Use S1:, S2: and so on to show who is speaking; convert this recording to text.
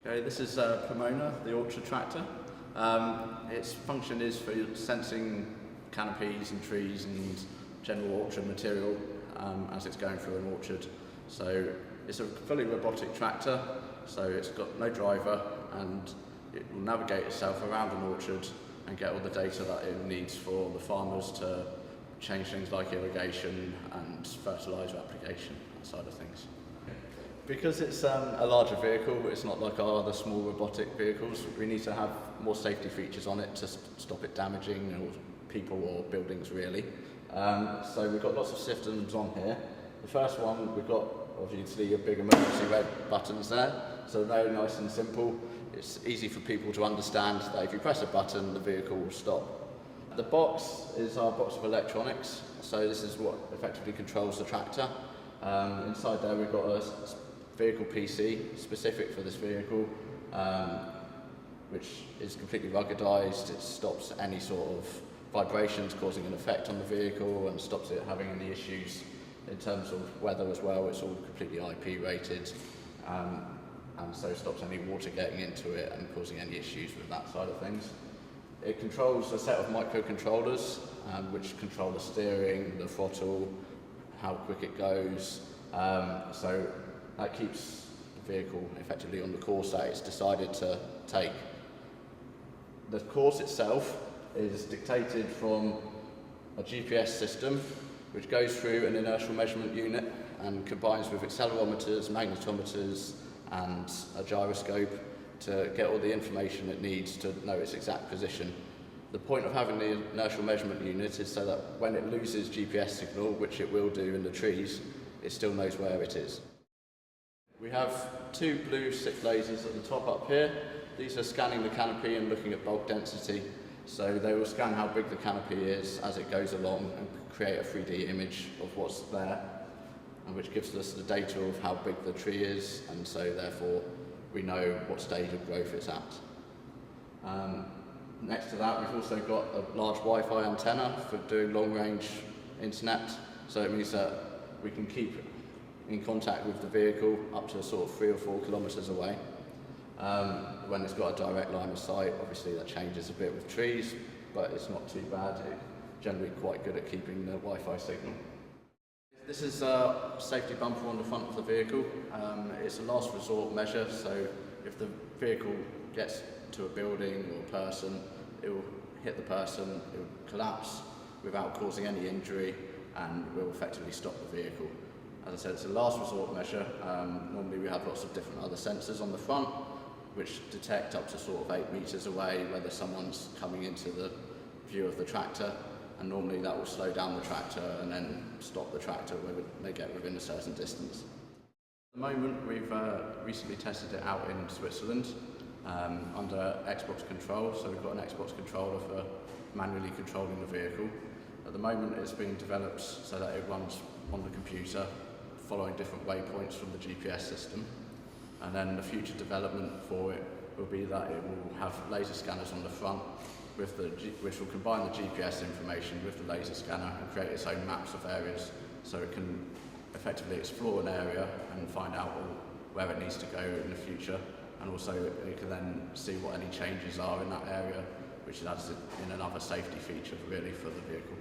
S1: Okay, this is Pomona, the orchard tractor. Its function is for sensing canopies and trees and general orchard material as it's going through an orchard. So it's a fully robotic tractor, so it's got no driver and it will navigate itself around an orchard and get all the data that it needs for the farmers to change things like irrigation and fertiliser application, that side of things. Because it's a larger vehicle, it's not like our other small robotic vehicles. We need to have more safety features on it to stop it damaging people or buildings really. So we've got lots of systems on here. The first one, we've got obviously your big emergency red buttons there. So very nice and simple. It's easy for people to understand that if you press a button, the vehicle will stop. The box is our box of electronics. So this is what effectively controls the tractor. Inside there we've got a vehicle PC specific for this vehicle, which is completely ruggedized. It stops any sort of vibrations causing an effect on the vehicle and stops it having any issues in terms of weather as well. It's all completely IP rated, and so stops any water getting into it and causing any issues with that side of things. It controls a set of microcontrollers which control the steering, the throttle, how quick it goes, so that keeps the vehicle effectively on the course that it's decided to take. The course itself is dictated from a GPS system which goes through an inertial measurement unit and combines with accelerometers, magnetometers and a gyroscope to get all the information it needs to know its exact position. The point of having the inertial measurement unit is so that when it loses GPS signal, which it will do in the trees, it still knows where it is. We have two blue SIP lasers at the top up here. These are scanning the canopy and looking at bulk density. So they will scan how big the canopy is as it goes along and create a 3D image of what's there, and which gives us the data of how big the tree is, and so therefore we know what stage of growth it's at. Next to that, we've also got a large Wi-Fi antenna for doing long-range internet, so it means that we can keep in contact with the vehicle up to sort of 3 or 4 kilometres away. When it's got a direct line of sight, obviously that changes a bit with trees, but it's not too bad. It's generally quite good at keeping the Wi-Fi signal. This is a safety bumper on the front of the vehicle. It's a last resort measure, so if the vehicle gets to a building or a person, it will hit the person, it will collapse without causing any injury and will effectively stop the vehicle. As I said, it's a last resort measure. Normally we have lots of different other sensors on the front which detect up to sort of 8 metres away whether someone's coming into the view of the tractor, and normally that will slow down the tractor and then stop the tractor when they get within a certain distance. At the moment we've recently tested it out in Switzerland under Xbox control, so we've got an Xbox controller for manually controlling the vehicle. At the moment it's being developed so that it runs on the computer following different waypoints from the GPS system, and then the future development for it will be that it will have laser scanners on the front which will combine the GPS information with the laser scanner and create its own maps of areas, so it can effectively explore an area and find out where it needs to go in the future, and also it can then see what any changes are in that area, which adds in another safety feature really for the vehicle.